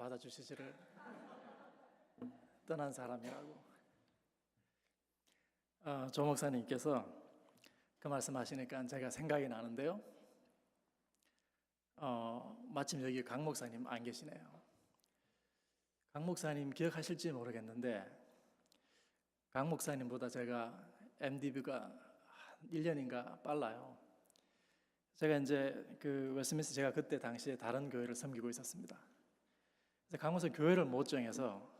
받아주시지를 떠난 사람이라고. 조 목사님께서 그 말씀하시니까 제가 생각이 나는데요. 마침 여기 강 목사님 안 계시네요. 강 목사님 기억하실지 모르겠는데 강 목사님보다 제가 MDB가 1년인가 빨라요. 제가 이제 그 웨스트민스터 제가 그때 당시에 다른 교회를 섬기고 있었습니다. 그래서 강 목사님 교회를 못 정해서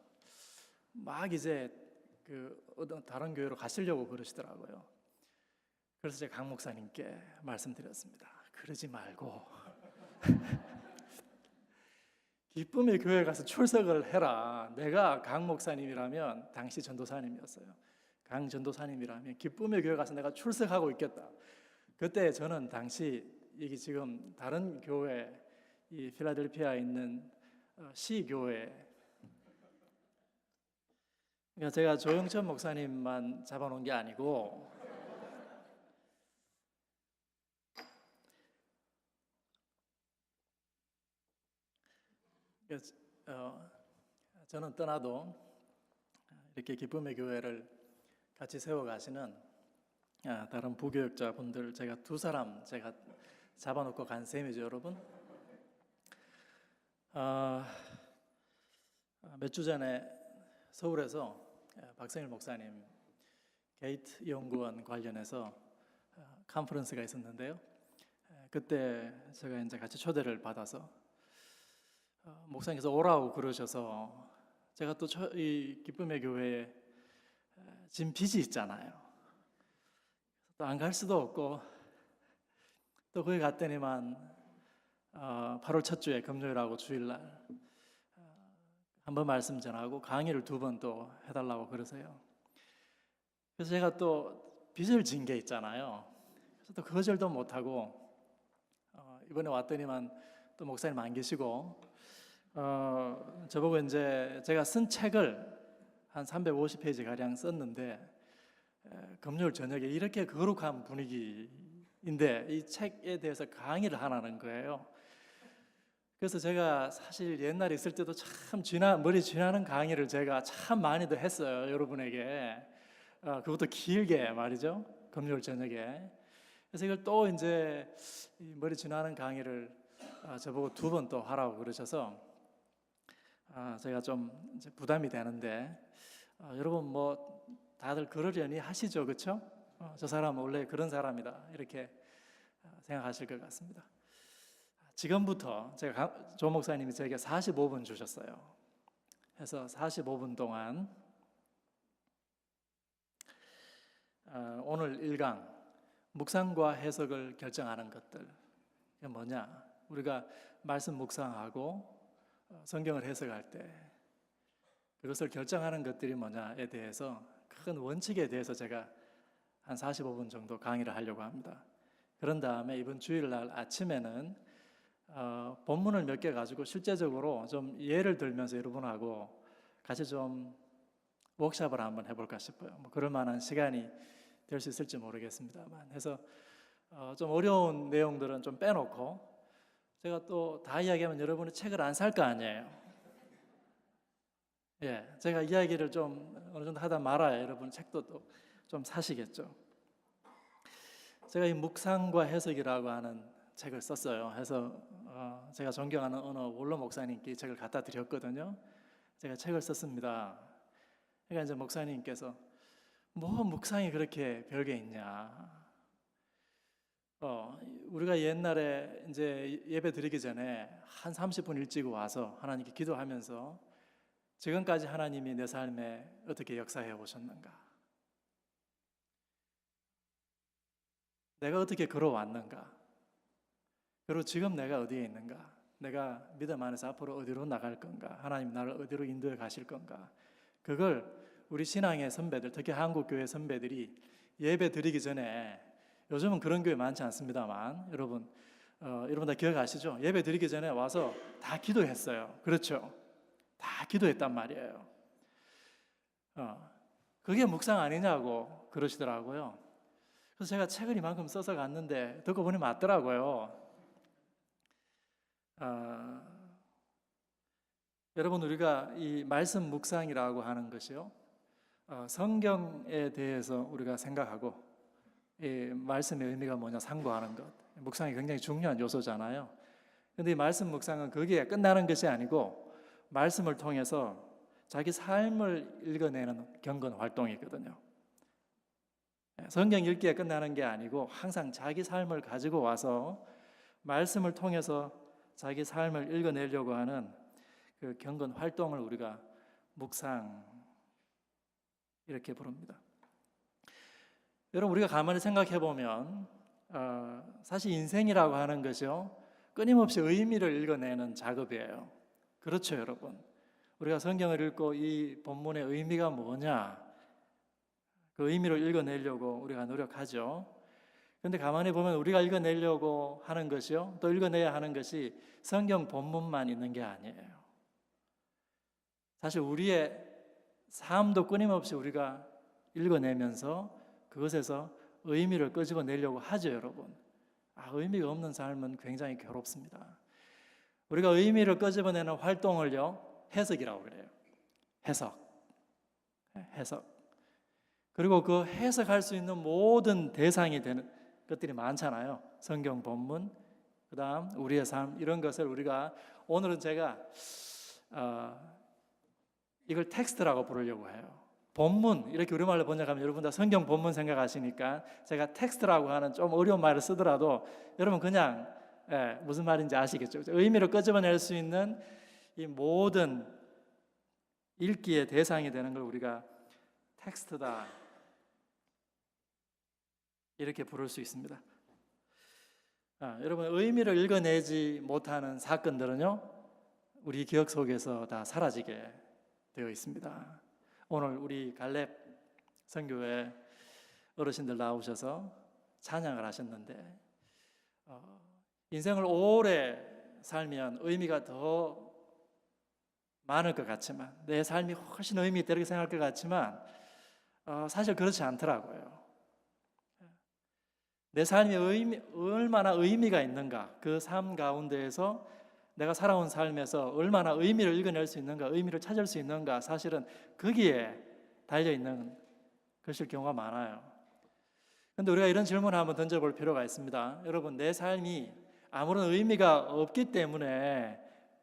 막 이제 그 어떤 다른 교회로 가시려고 그러시더라고요. 그래서 제가 강 목사님께 말씀드렸습니다. 그러지 말고 기쁨의 교회 가서 출석을 해라. 내가 강 목사님이라면, 당시 전도사님이었어요. 강 전도사님이라면 기쁨의 교회 가서 내가 출석하고 있겠다. 그때 저는 당시 여기 지금 다른 교회, 이 필라델피아에 있는 시교회, 그러니까 제가 조영천 목사님만 잡아놓은 게 아니고 저는 떠나도 이렇게 기쁨의 교회를 같이 세워가시는 다른 부교역자분들 제가 두 사람 제가 잡아놓고 간 셈이죠, 여러분. 몇 주 전에 서울에서 박성일 목사님 게이트 연구원 관련해서 컨퍼런스가 있었는데요. 그때 제가 이제 같이 초대를 받아서 목사님께서 오라고 그러셔서 제가 또 이 기쁨의 교회에 지금 빚이 있잖아요. 또 안 갈 수도 없고 또 거기 갔더니만 8월 첫 주에 금요일하고 주일날 한번 말씀 전하고 강의를 2번 또 해달라고 그러세요. 그래서 제가 또 빚을 진 게 있잖아요. 그래서 또 거절도 못하고 이번에 왔더니만 또 목사님 안 계시고 저보고 이제 제가 쓴 책을 한 350페이지 가량 썼는데 금요일 저녁에 이렇게 거룩한 분위기인데 이 책에 대해서 강의를 하라는 거예요. 그래서 제가 사실 옛날에 있을 때도 참 머리 쥐나는 강의를 제가 참 많이도 했어요, 여러분에게. 그것도 길게 말이죠, 금요일 저녁에. 그래서 이걸 또 이제 머리 쥐나는 강의를 저보고 2번 또 하라고 그러셔서 제가 좀 이제 부담이 되는데 여러분 뭐 다들 그러려니 하시죠, 그렇죠? 저 사람은 원래 그런 사람이다 이렇게 생각하실 것 같습니다. 지금부터 제가 조 목사님이 저에게 45분 주셨어요. 그래서 45분 동안 오늘 1강 묵상과 해석을 결정하는 것들, 이게 뭐냐? 우리가 말씀 묵상하고 성경을 해석할 때 그것을 결정하는 것들이 뭐냐에 대해서 큰 원칙에 대해서 제가 한 45분 정도 강의를 하려고 합니다. 그런 다음에 이번 주일날 아침에는 본문을 몇 개 가지고 실제적으로 좀 예를 들면서 여러분하고 같이 좀 워크숍을 한번 해볼까 싶어요. 뭐 그럴 만한 시간이 될 수 있을지 모르겠습니다만 해서 좀 어려운 내용들은 좀 빼놓고 제가 또 다 이야기하면 여러분이 책을 안 살 거 아니에요. 예, 제가 이야기를 좀 어느 정도 하다 말아야 여러분 책도 또 좀 사시겠죠. 제가 이 묵상과 해석이라고 하는 책을 썼어요. 해서 제가 존경하는 어느 원로 목사님께 이 책을 갖다 드렸거든요. 제가 책을 썼습니다. 그러니까 이제 목사님께서 뭐 묵상이 그렇게 별게 있냐? 우리가 옛날에 이제 예배 드리기 전에 한 30분 일찍 와서 하나님께 기도하면서 지금까지 하나님이 내 삶에 어떻게 역사해 오셨는가? 내가 어떻게 걸어왔는가? 그리고 지금 내가 어디에 있는가? 내가 믿음 안에서 앞으로 어디로 나갈 건가? 하나님 나를 어디로 인도해 가실 건가? 그걸 우리 신앙의 선배들, 특히 한국교회 선배들이 예배 드리기 전에, 요즘은 그런 교회 많지 않습니다만 여러분 다 기억하시죠? 예배 드리기 전에 와서 다 기도했어요. 그렇죠? 다 기도했단 말이에요. 그게 묵상 아니냐고 그러시더라고요. 그래서 제가 책을 이만큼 써서 갔는데 듣고 보니 맞더라고요. 여러분, 우리가 이 말씀 묵상이라고 하는 것이요, 성경에 대해서 우리가 생각하고 이 말씀의 의미가 뭐냐 상고하는 것, 묵상이 굉장히 중요한 요소잖아요. 그런데 이 말씀 묵상은 거기에 끝나는 것이 아니고 말씀을 통해서 자기 삶을 읽어내는 경건 활동이거든요. 성경 읽기에 끝나는 게 아니고 항상 자기 삶을 가지고 와서 말씀을 통해서 자기 삶을 읽어내려고 하는 그 경건 활동을 우리가 묵상 이렇게 부릅니다. 여러분, 우리가 가만히 생각해 보면 사실 인생이라고 하는 것이요, 끊임없이 의미를 읽어내는 작업이에요. 그렇죠, 여러분? 우리가 성경을 읽고 이 본문의 의미가 뭐냐, 그 의미를 읽어내려고 우리가 노력하죠. 그런데 가만히 보면 우리가 읽어내려고 하는 것이요, 또 읽어내야 하는 것이 성경 본문만 있는 게 아니에요. 사실 우리의 삶도 끊임없이 우리가 읽어내면서 그것에서 의미를 끄집어내려고 하죠, 여러분. 의미가 없는 삶은 굉장히 괴롭습니다. 우리가 의미를 끄집어내는 활동을요, 해석이라고 그래요. 해석. 그리고 그 해석할 수 있는 모든 대상이 되는 것들이 많잖아요. 성경 본문, 그 다음 우리의 삶, 이런 것을 우리가 오늘은 제가 이걸 텍스트라고 부르려고 해요. 본문, 이렇게 우리말로 번역하면 여러분 다 성경 본문 생각하시니까 제가 텍스트라고 하는 좀 어려운 말을 쓰더라도 여러분 그냥 무슨 말인지 아시겠죠? 의미를 끄집어낼 수 있는 이 모든 읽기의 대상이 되는 걸 우리가 텍스트다 이렇게 부를 수 있습니다. 여러분, 의미를 읽어내지 못하는 사건들은요, 우리 기억 속에서 다 사라지게 되어 있습니다. 오늘 우리 갈렙 선교회 어르신들 나오셔서 찬양을 하셨는데, 인생을 오래 살면 의미가 더 많을 것 같지만, 내 삶이 훨씬 의미 있다 이렇게 생각할 것 같지만 사실 그렇지 않더라고요. 내 삶이 얼마나 의미가 있는가, 그 삶 가운데에서 내가 살아온 삶에서 얼마나 의미를 읽어낼 수 있는가, 의미를 찾을 수 있는가, 사실은 거기에 달려있는 것일 경우가 많아요. 그런데 우리가 이런 질문을 한번 던져볼 필요가 있습니다. 여러분, 내 삶이 아무런 의미가 없기 때문에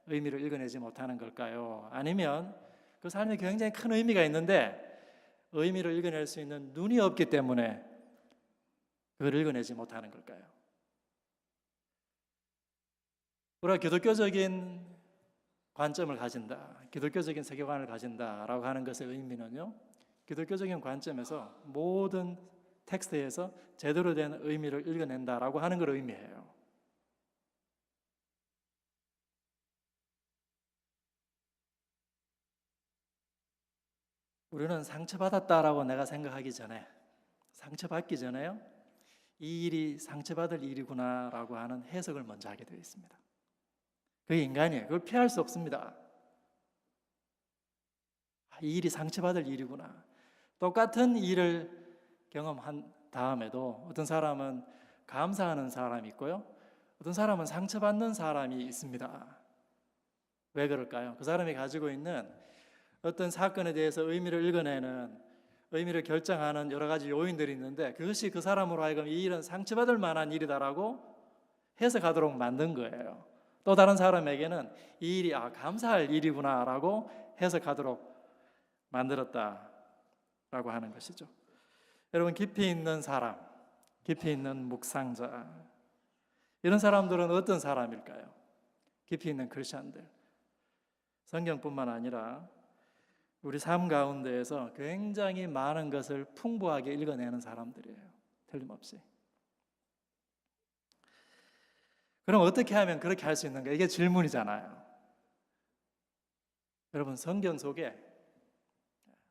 의미를 읽어내지 못하는 걸까요? 아니면 그 삶에 굉장히 큰 의미가 있는데 의미를 읽어낼 수 있는 눈이 없기 때문에 그걸 읽어내지 못하는 걸까요? 우리가 기독교적인 관점을 가진다, 기독교적인 세계관을 가진다라고 하는 것의 의미는요, 기독교적인 관점에서 모든 텍스트에서 제대로 된 의미를 읽어낸다라고 하는 걸 의미해요. 우리는 상처받았다라고 내가 생각하기 전에, 상처받기 전에요, 이 일이 상처받을 일이구나 라고 하는 해석을 먼저 하게 되어 있습니다. 그게 인간이에요. 그걸 피할 수 없습니다. 이 일이 상처받을 일이구나. 똑같은 일을 경험한 다음에도 어떤 사람은 감사하는 사람이 있고요, 어떤 사람은 상처받는 사람이 있습니다. 왜 그럴까요? 그 사람이 가지고 있는 어떤 사건에 대해서 의미를 읽어내는, 의미를 결정하는 여러 가지 요인들이 있는데 그것이 그 사람으로 하여금 이 일은 상처받을 만한 일이다라고 해석하도록 만든 거예요. 또 다른 사람에게는 이 일이 감사할 일이구나라고 해석하도록 만들었다라고 하는 것이죠. 여러분, 깊이 있는 사람, 깊이 있는 묵상자, 이런 사람들은 어떤 사람일까요? 깊이 있는 크리스천들, 성경뿐만 아니라 우리 삶 가운데에서 굉장히 많은 것을 풍부하게 읽어내는 사람들이에요. 틀림없이. 그럼 어떻게 하면 그렇게 할 수 있는가? 이게 질문이잖아요. 여러분, 성경 속에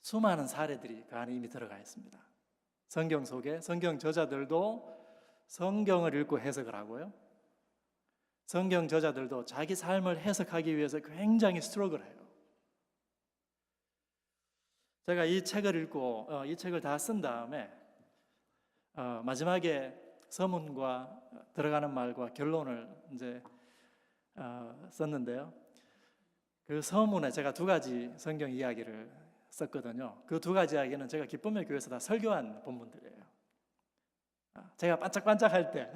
수많은 사례들이 그 안에 이미 들어가 있습니다. 성경 속에 성경 저자들도 성경을 읽고 해석을 하고요, 성경 저자들도 자기 삶을 해석하기 위해서 굉장히 스트러글 해요. 제가 이 책을 읽고 이 책을 다 쓴 다음에 마지막에 서문과 들어가는 말과 결론을 이제 썼는데요. 그 서문에 제가 두 가지 성경 이야기를 썼거든요. 그 두 가지 이야기는 제가 기쁨의 교회에서 다 설교한 본문들이에요. 제가 반짝반짝할 때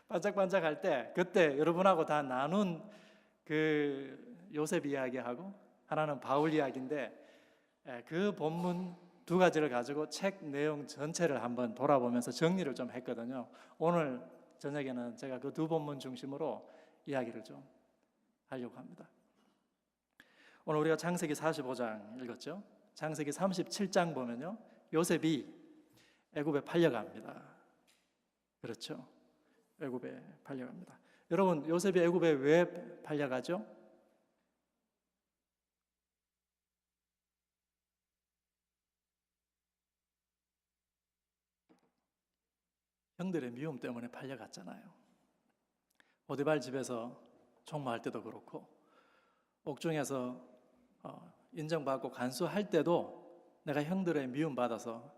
반짝반짝할 때 그때 여러분하고 다 나눈 그 요셉 이야기하고 하나는 바울 이야기인데, 그 본문 두 가지를 가지고 책 내용 전체를 한번 돌아보면서 정리를 좀 했거든요. 오늘 저녁에는 제가 그 두 본문 중심으로 이야기를 좀 하려고 합니다. 오늘 우리가 창세기 45장 읽었죠. 창세기 37장 보면요, 요셉이 애굽에 팔려갑니다. 그렇죠. 애굽에 팔려갑니다. 여러분, 요셉이 애굽에 왜 팔려가죠? 형들의 미움 때문에 팔려갔잖아요. 보디발 집에서 총무할 때도 그렇고, 옥중에서 인정받고 간수할 때도 내가 형들의 미움 받아서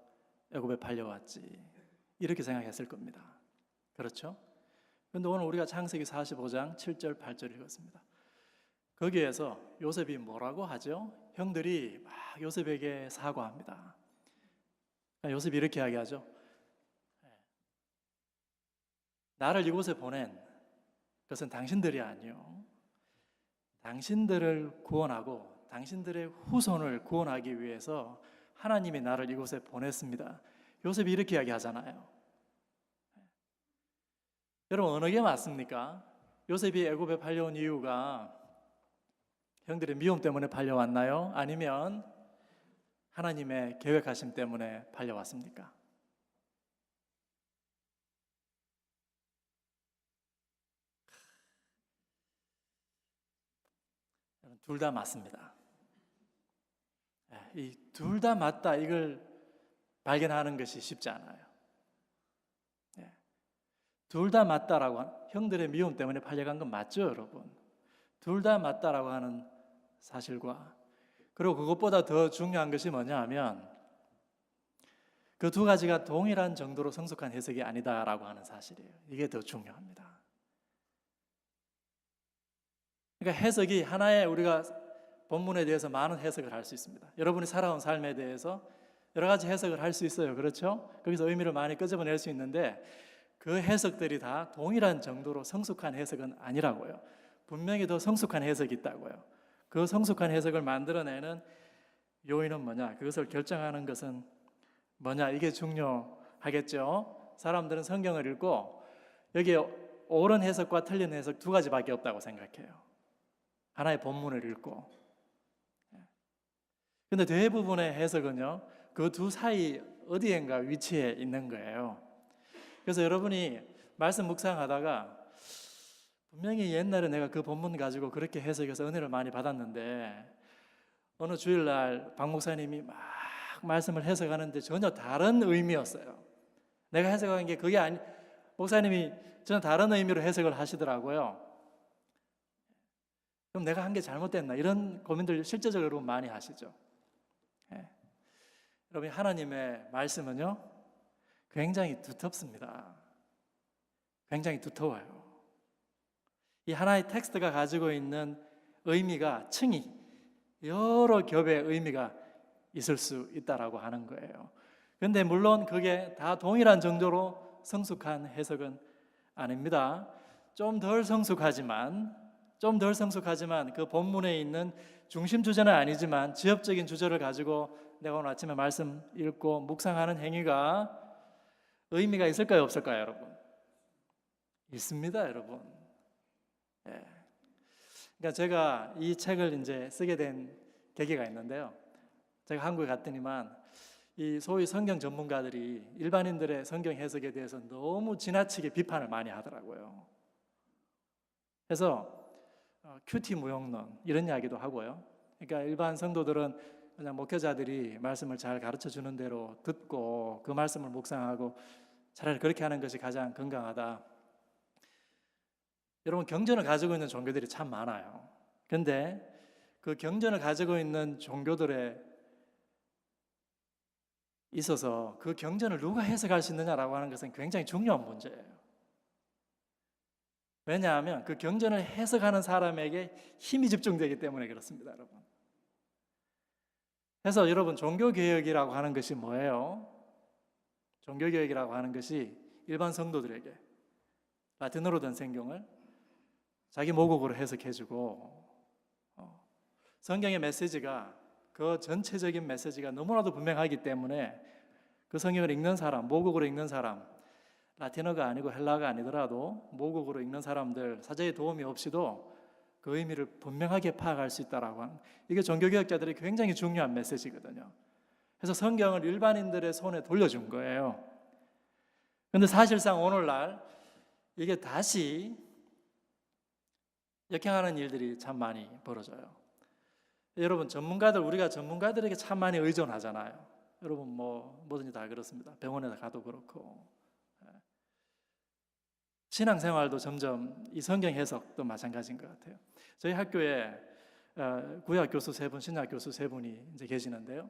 애굽에 팔려왔지, 이렇게 생각했을 겁니다. 그렇죠? 그런데 오늘 우리가 창세기 45장 7절 8절 읽었습니다. 거기에서 요셉이 뭐라고 하죠? 형들이 막 요셉에게 사과합니다. 요셉이 이렇게 이야기하죠. 나를 이곳에 보낸 것은 당신들이 아니요, 당신들을 구원하고 당신들의 후손을 구원하기 위해서 하나님이 나를 이곳에 보냈습니다. 요셉이 이렇게 이야기하잖아요. 여러분, 어느 게 맞습니까? 요셉이 애굽에 팔려온 이유가 형들의 미움 때문에 팔려왔나요? 아니면 하나님의 계획하심 때문에 팔려왔습니까? 둘 다 맞습니다. 이 둘 다 맞다, 이걸 발견하는 것이 쉽지 않아요. 둘 다 맞다라고 형들의 미움 때문에 팔려간 건 맞죠, 여러분? 둘 다 맞다라고 하는 사실과, 그리고 그것보다 더 중요한 것이 뭐냐 하면 그 두 가지가 동일한 정도로 성숙한 해석이 아니다라고 하는 사실이에요. 이게 더 중요합니다. 그러니까 해석이 하나의, 우리가 본문에 대해서 많은 해석을 할 수 있습니다. 여러분이 살아온 삶에 대해서 여러 가지 해석을 할 수 있어요. 그렇죠? 거기서 의미를 많이 끄집어낼 수 있는데 그 해석들이 다 동일한 정도로 성숙한 해석은 아니라고요. 분명히 더 성숙한 해석이 있다고요. 그 성숙한 해석을 만들어내는 요인은 뭐냐? 그것을 결정하는 것은 뭐냐? 이게 중요하겠죠. 사람들은 성경을 읽고 여기에 옳은 해석과 틀린 해석 두 가지밖에 없다고 생각해요. 하나의 본문을 읽고. 근데 대부분의 해석은요, 그 두 사이 어디엔가 위치해 있는 거예요. 그래서 여러분이 말씀 묵상하다가 분명히 옛날에 내가 그 본문 가지고 그렇게 해석해서 은혜를 많이 받았는데 어느 주일날 박 목사님이 막 말씀을 해석하는데 전혀 다른 의미였어요. 내가 해석한 게 그게 아니, 목사님이 전혀 다른 의미로 해석을 하시더라고요. 그럼 내가 한 게 잘못됐나, 이런 고민들 실제적으로 많이 하시죠. 여러분, 하나님의 말씀은요 굉장히 두텁습니다. 굉장히 두터워요. 이 하나의 텍스트가 가지고 있는 의미가, 층이, 여러 겹의 의미가 있을 수 있다라고 하는 거예요. 그런데 물론 그게 다 동일한 정도로 성숙한 해석은 아닙니다. 좀 덜 성숙하지만 그 본문에 있는 중심 주제는 아니지만 지엽적인 주제를 가지고 내가 오늘 아침에 말씀 읽고 묵상하는 행위가 의미가 있을까요, 없을까요, 여러분? 있습니다, 여러분. 그러니까 제가 이 책을 이제 쓰게 된 계기가 있는데요. 제가 한국에 갔더니만 이 소위 성경 전문가들이 일반인들의 성경 해석에 대해서 너무 지나치게 비판을 많이 하더라고요. 그래서 큐티 무용론 이런 이야기도 하고요. 그러니까 일반 성도들은 그냥 목회자들이 말씀을 잘 가르쳐 주는 대로 듣고 그 말씀을 묵상하고 차라리 그렇게 하는 것이 가장 건강하다. 여러분, 경전을 가지고 있는 종교들이 참 많아요. 그런데 그 경전을 가지고 있는 종교들에 있어서 그 경전을 누가 해석할 수 있느냐라고 하는 것은 굉장히 중요한 문제예요. 왜냐하면 그 경전을 해석하는 사람에게 힘이 집중되기 때문에 그렇습니다, 여러분. 그래서 여러분, 종교개혁이라고 하는 것이 뭐예요? 종교개혁이라고 하는 것이 일반 성도들에게 라틴어로 된 성경을 자기 모국어로 해석해주고 성경의 메시지가, 그 전체적인 메시지가 너무나도 분명하기 때문에 그 성경을 읽는 사람, 모국어로 읽는 사람, 라틴어가 아니고 헬라어가 아니더라도 모국어로 읽는 사람들, 사제의 도움이 없이도 그 의미를 분명하게 파악할 수 있다라고 하는, 이게 종교개혁자들이 굉장히 중요한 메시지거든요. 그래서 성경을 일반인들의 손에 돌려준 거예요. 그런데 사실상 오늘날 이게 다시 역행하는 일들이 참 많이 벌어져요. 여러분, 우리가 전문가들에게 참 많이 의존하잖아요. 여러분, 뭐든지 다 그렇습니다. 병원에 가도 그렇고, 신앙생활도 점점 이 성경 해석도 마찬가지인 것 같아요. 저희 학교에 구약 교수 3분, 신약 교수 3분이 이제 계시는데요.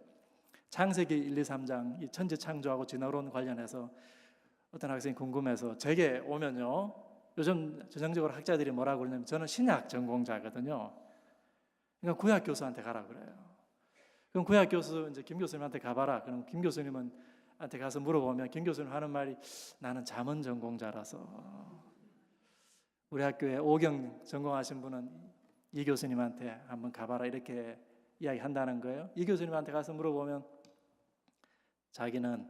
창세기 1, 2, 3장 이 천지 창조하고 진화론 관련해서 어떤 학생이 궁금해서 제게 오면요, 요즘 전형적으로 학자들이 뭐라고 그러냐면 저는 신약 전공자거든요. 그러니까 구약 교수한테 가라 그래요. 그럼 구약 교수 이제 김 교수님한테 가봐라. 그럼 김 교수님한테 가서 물어보면 김 교수님 하는 말이, 나는 잠언 전공자라서. 우리 학교에 오경 전공하신 분은 이 교수님한테 한번 가봐라 이렇게 이야기한다는 거예요. 이 교수님한테 가서 물어보면 자기는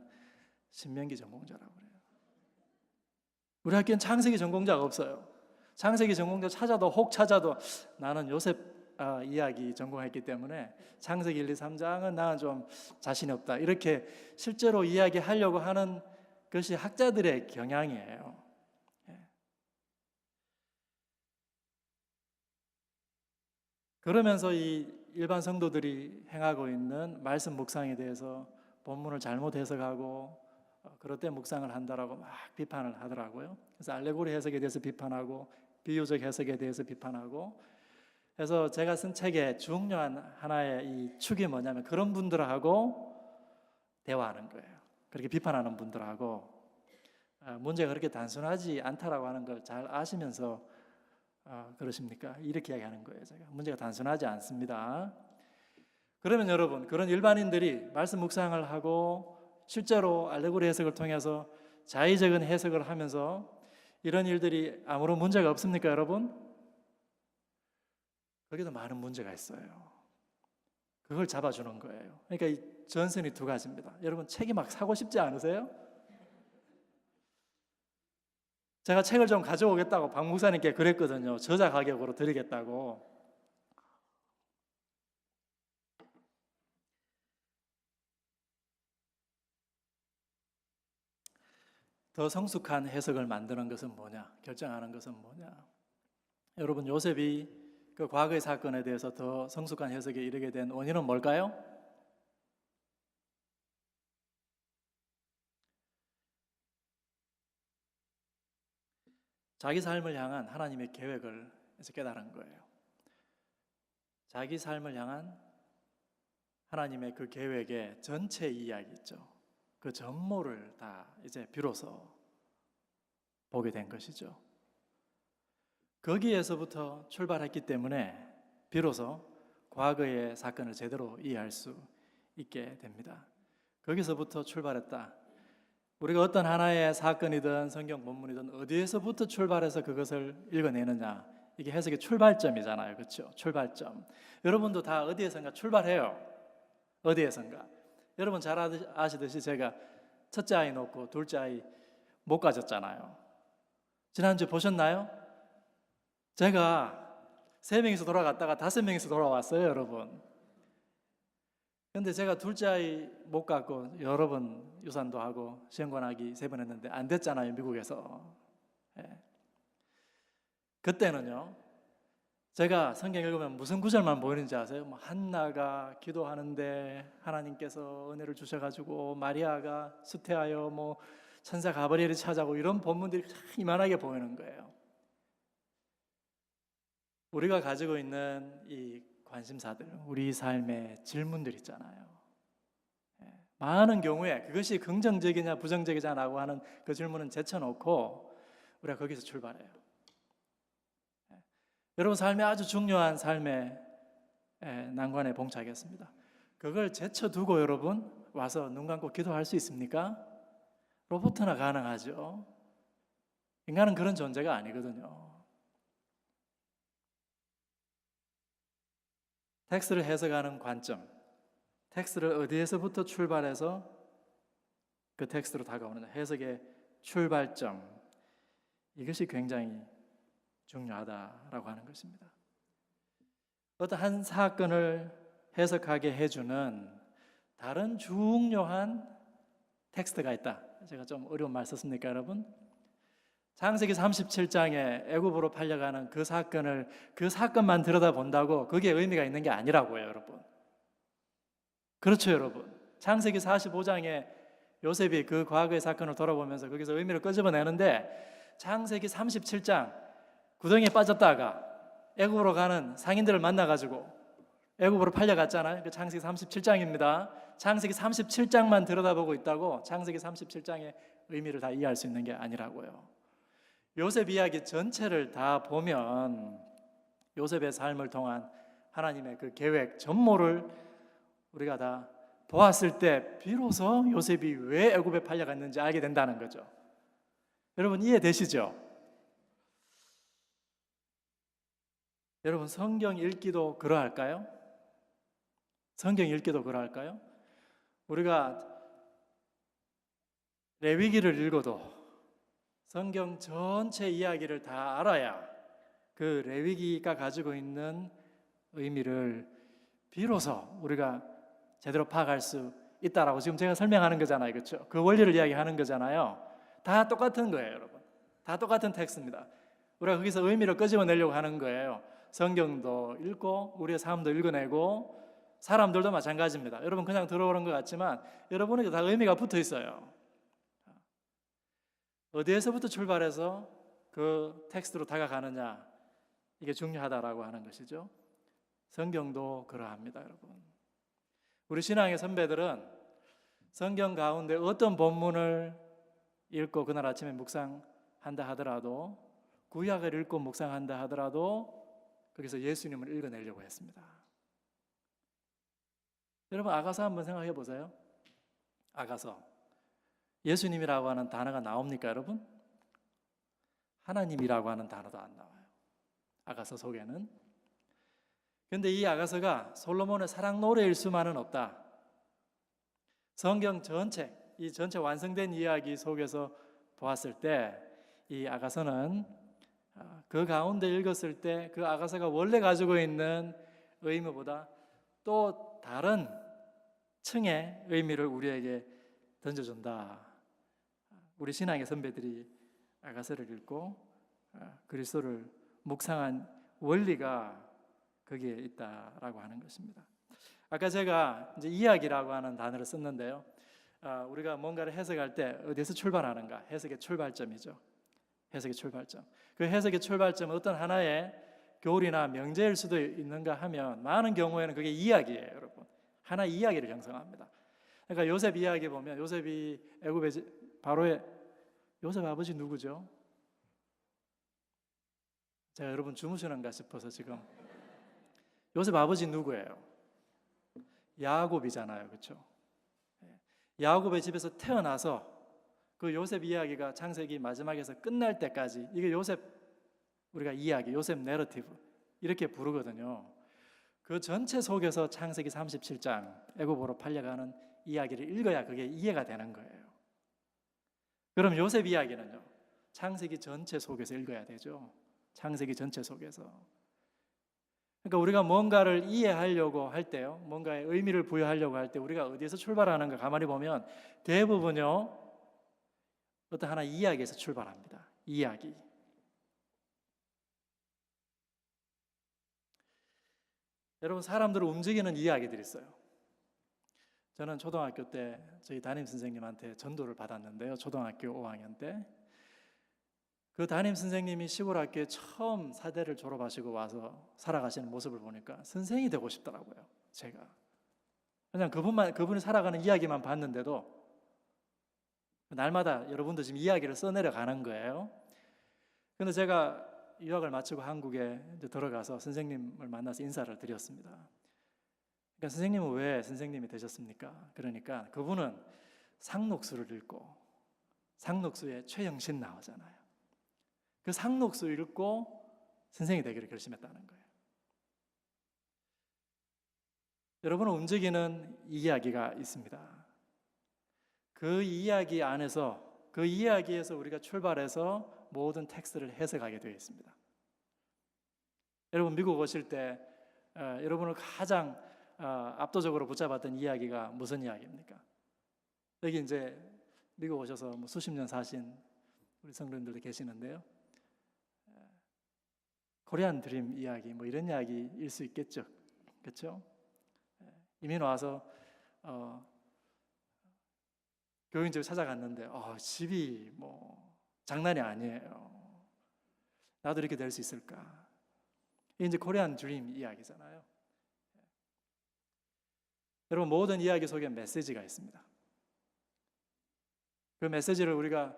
신명기 전공자라고 그래요. 우리 학교엔 창세기 전공자가 없어요. 창세기 전공자 혹 찾아도 나는 요셉 이야기 전공했기 때문에 창세기 1, 2, 3장은 나는 좀 자신이 없다, 이렇게 실제로 이야기하려고 하는 것이 학자들의 경향이에요. 그러면서 이 일반 성도들이 행하고 있는 말씀 묵상에 대해서 본문을 잘못 해석하고 그럴 때 묵상을 한다라고 막 비판을 하더라고요. 그래서 알레고리 해석에 대해서 비판하고 비유적 해석에 대해서 비판하고, 그래서 제가 쓴 책의 중요한 하나의 이 축이 뭐냐면 그런 분들하고 대화하는 거예요. 그렇게 비판하는 분들하고 문제가 그렇게 단순하지 않다라고 하는 걸 잘 아시면서 그러십니까? 이렇게 이야기하는 거예요. 제가 문제가 단순하지 않습니다. 그러면 여러분, 그런 일반인들이 말씀 묵상을 하고 실제로 알레고리 해석을 통해서 자의적인 해석을 하면서 이런 일들이 아무런 문제가 없습니까, 여러분? 거기도 많은 문제가 있어요. 그걸 잡아주는 거예요. 그러니까 이 전선이 2가지입니다. 여러분, 책이 막 사고 싶지 않으세요? 제가 책을 좀 가져오겠다고 박 목사님께 그랬거든요. 저자 가격으로 드리겠다고. 더 성숙한 해석을 만드는 것은 뭐냐? 결정하는 것은 뭐냐? 여러분, 요셉이 그 과거의 사건에 대해서 더 성숙한 해석에 이르게 된 원인은 뭘까요? 자기 삶을 향한 하나님의 계획을 이제 깨달은 거예요. 자기 삶을 향한 하나님의 그 계획의 전체 이야기 있죠. 그 전모를 다 이제 비로소 보게 된 것이죠. 거기에서부터 출발했기 때문에 비로소 과거의 사건을 제대로 이해할 수 있게 됩니다. 거기서부터 출발했다. 우리가 어떤 하나의 사건이든 성경 본문이든 어디에서부터 출발해서 그것을 읽어내느냐, 이게 해석의 출발점이잖아요. 그렇죠? 출발점. 여러분도 다 어디에선가 출발해요. 어디에선가. 여러분 잘 아시듯이 제가 첫째 아이 놓고 둘째 아이 못 가졌잖아요. 지난주 보셨나요? 제가 3명이서 돌아갔다가 5명이서 돌아왔어요, 여러분. 근데 제가 둘째 아이 못 갖고 여러 번 유산도 하고 시험관하기 3번 했는데 안 됐잖아요, 미국에서. 그때는요, 제가 성경 읽으면 무슨 구절만 보이는지 아세요? 한나가 기도하는데 하나님께서 은혜를 주셔가지고 마리아가 수태하여 천사 가브리엘이 찾아오고 이런 본문들이 참 이만하게 보이는 거예요. 우리가 가지고 있는 이 관심사들, 우리 삶의 질문들 있잖아요. 많은 경우에 그것이 긍정적이냐 부정적이냐라고 하는 그 질문은 제쳐놓고 우리가 거기서 출발해요. 여러분 삶에 아주 중요한 삶의 난관에 봉착했습니다. 그걸 제쳐두고 여러분 와서 눈 감고 기도할 수 있습니까? 로봇나 가능하죠. 인간은 그런 존재가 아니거든요. 텍스트를 해석하는 관점, 텍스트를 어디에서부터 출발해서 그 텍스트로 다가오느냐, 해석의 출발점, 이것이 굉장히 중요하다라고 하는 것입니다. 어떤 한 사건을 해석하게 해주는 다른 중요한 텍스트가 있다. 제가 좀 어려운 말 썼습니까, 여러분? 창세기 37장에 애굽으로 팔려가는 그 사건만 들여다본다고 그게 의미가 있는 게 아니라고요, 여러분. 그렇죠, 여러분. 창세기 45장에 요셉이 그 과거의 사건을 돌아보면서 거기서 의미를 끄집어내는데 창세기 37장 구덩이에 빠졌다가 애굽으로 가는 상인들을 만나가지고 애굽으로 팔려갔잖아요. 그 창세기 37장입니다. 창세기 37장만 들여다보고 있다고 창세기 37장의 의미를 다 이해할 수 있는 게 아니라고요. 요셉 이야기 전체를 다 보면 요셉의 삶을 통한 하나님의 그 계획, 전모를 우리가 다 보았을 때 비로소 요셉이 왜 애굽에 팔려갔는지 알게 된다는 거죠. 여러분 이해되시죠? 여러분 성경 읽기도 그러할까요? 성경 읽기도 그러할까요? 우리가 레위기를 읽어도 성경 전체 이야기를 다 알아야 그 레위기가 가지고 있는 의미를 비로소 우리가 제대로 파악할 수 있다라고 지금 제가 설명하는 거잖아요. 그렇죠? 그 원리를 이야기하는 거잖아요. 다 똑같은 거예요, 여러분. 다 똑같은 텍스트입니다. 우리가 거기서 의미를 끄집어내려고 하는 거예요. 성경도 읽고 우리의 삶도 읽어내고 사람들도 마찬가지입니다. 여러분 그냥 들어오는 것 같지만 여러분에게 다 의미가 붙어 있어요. 어디에서부터 출발해서 그 텍스트로 다가가느냐, 이게 중요하다라고 하는 것이죠. 성경도 그러합니다, 여러분. 우리 신앙의 선배들은 성경 가운데 어떤 본문을 읽고 그날 아침에 묵상한다 하더라도, 구약을 읽고 묵상한다 하더라도 거기서 예수님을 읽어내려고 했습니다. 여러분 아가서 한번 생각해 보세요. 아가서, 예수님이라고 하는 단어가 나옵니까, 여러분? 하나님이라고 하는 단어도 안 나와요, 아가서 속에는. 그런데 이 아가서가 솔로몬의 사랑 노래일 수만은 없다. 성경 전체, 이 전체 완성된 이야기 속에서 보았을 때 이 아가서는 그 가운데 읽었을 때 그 아가서가 원래 가지고 있는 의미보다 또 다른 층의 의미를 우리에게 던져준다. 우리 신앙의 선배들이 아가서를 읽고 그리스도를 묵상한 원리가 거기에 있다라고 하는 것입니다. 아까 제가 이제 이야기라고 하는 단어를 썼는데요. 우리가 뭔가를 해석할 때 어디에서 출발하는가? 해석의 출발점이죠. 해석의 출발점. 그 해석의 출발점은 어떤 하나의 교리나 명제일 수도 있는가 하면 많은 경우에는 그게 이야기예요, 여러분. 하나의 이야기를 형성합니다. 그러니까 요셉 이야기 보면 요셉이 애굽에 바로의 요셉 아버지 누구죠? 제가 여러분 주무시는가 싶어서 지금 요셉 아버지 누구예요? 야곱이잖아요, 그렇죠? 야곱의 집에서 태어나서 그 요셉 이야기가 창세기 마지막에서 끝날 때까지 이게 요셉 우리가 이야기, 요셉 내러티브 이렇게 부르거든요. 그 전체 속에서 창세기 37장 애굽으로 팔려가는 이야기를 읽어야 그게 이해가 되는 거예요. 그럼 요셉 이야기는요, 창세기 전체 속에서 읽어야 되죠. 창세기 전체 속에서. 그러니까 우리가 뭔가를 이해하려고 할 때요, 뭔가의 의미를 부여하려고 할 때 우리가 어디에서 출발하는가 가만히 보면 대부분요 어떤 하나 이야기에서 출발합니다. 이야기. 여러분 사람들을 움직이는 이야기들이 있어요. 저는 초등학교 때 저희 담임 선생님한테 전도를 받았는데요. 초등학교 5학년 때. 그 담임 선생님이 시골 학교에 처음 사대를 졸업하시고 와서 살아가시는 모습을 보니까 선생이 되고 싶더라고요, 제가. 그냥 그분이 살아가는 이야기만 봤는데도 날마다 여러분도 지금 이야기를 써내려 가는 거예요. 근데 제가 유학을 마치고 한국에 이제 들어가서 선생님을 만나서 인사를 드렸습니다. 그러니까 선생님은 왜 선생님이 되셨습니까? 그러니까 그분은 상록수를 읽고 상록수에 최영신 나오잖아요. 그 상록수 읽고 선생이 되기를 결심했다는 거예요. 여러분을 움직이는 이야기가 있습니다. 그 이야기 안에서 그 이야기에서 우리가 출발해서 모든 텍스트를 해석하게 되어 있습니다. 여러분 미국 오실 때 여러분을 가장 압도적으로 붙잡았던 이야기가 무슨 이야기입니까? 여기 이제 미국 오셔서 뭐 수십 년 사신 우리 성도님들도 계시는데요. 코리안 드림 이야기 뭐 이런 이야기일 수 있겠죠. 그렇죠? 이민 와서 교인집 찾아갔는데 집이 뭐 장난이 아니에요. 나도 이렇게 될 수 있을까? 이게 이제 코리안 드림 이야기잖아요. 여러분 모든 이야기 속에 메시지가 있습니다. 그 메시지를 우리가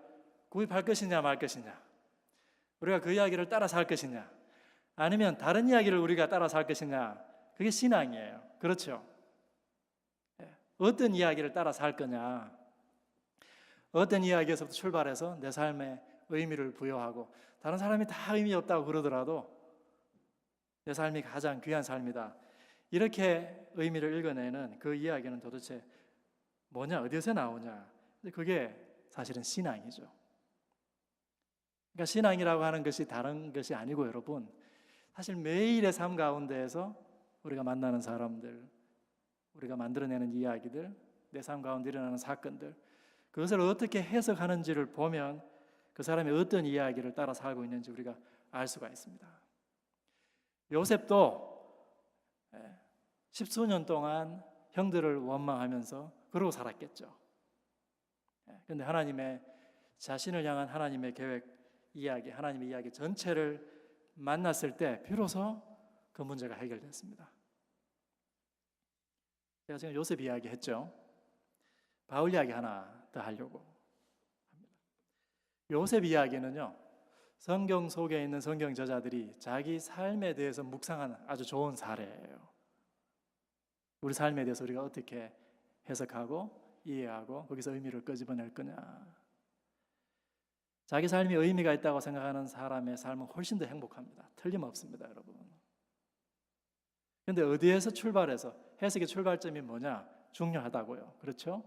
구입할 것이냐 말 것이냐, 우리가 그 이야기를 따라 살 것이냐, 아니면 다른 이야기를 우리가 따라 살 것이냐, 그게 신앙이에요. 그렇죠? 어떤 이야기를 따라 살 거냐, 어떤 이야기에서부터 출발해서 내 삶에 의미를 부여하고 다른 사람이 다 의미 없다고 그러더라도 내 삶이 가장 귀한 삶이다, 이렇게 의미를 읽어내는 그 이야기는 도대체 뭐냐, 어디서 나오냐, 그게 사실은 신앙이죠. 그러니까 신앙이라고 하는 것이 다른 것이 아니고 여러분, 사실 매일의 삶 가운데에서 우리가 만나는 사람들, 우리가 만들어내는 이야기들, 내 삶 가운데 일어나는 사건들, 그것을 어떻게 해석하는지를 보면 그 사람이 어떤 이야기를 따라 살고 있는지 우리가 알 수가 있습니다. 요셉도 십수년 동안 형들을 원망하면서 그러고 살았겠죠. 그런데 하나님의 자신을 향한 하나님의 계획 이야기, 하나님의 이야기 전체를 만났을 때 비로소 그 문제가 해결됐습니다. 제가 지금 요셉 이야기 했죠. 바울 이야기 하나 더 하려고 합니다. 요셉 이야기는요, 성경 속에 있는 성경 저자들이 자기 삶에 대해서 묵상하는 아주 좋은 사례예요. 우리 삶에 대해서 우리가 어떻게 해석하고 이해하고 거기서 의미를 끄집어낼 거냐. 자기 삶이 의미가 있다고 생각하는 사람의 삶은 훨씬 더 행복합니다. 틀림없습니다, 여러분. 그런데 어디에서 출발해서 해석의 출발점이 뭐냐? 중요하다고요. 그렇죠?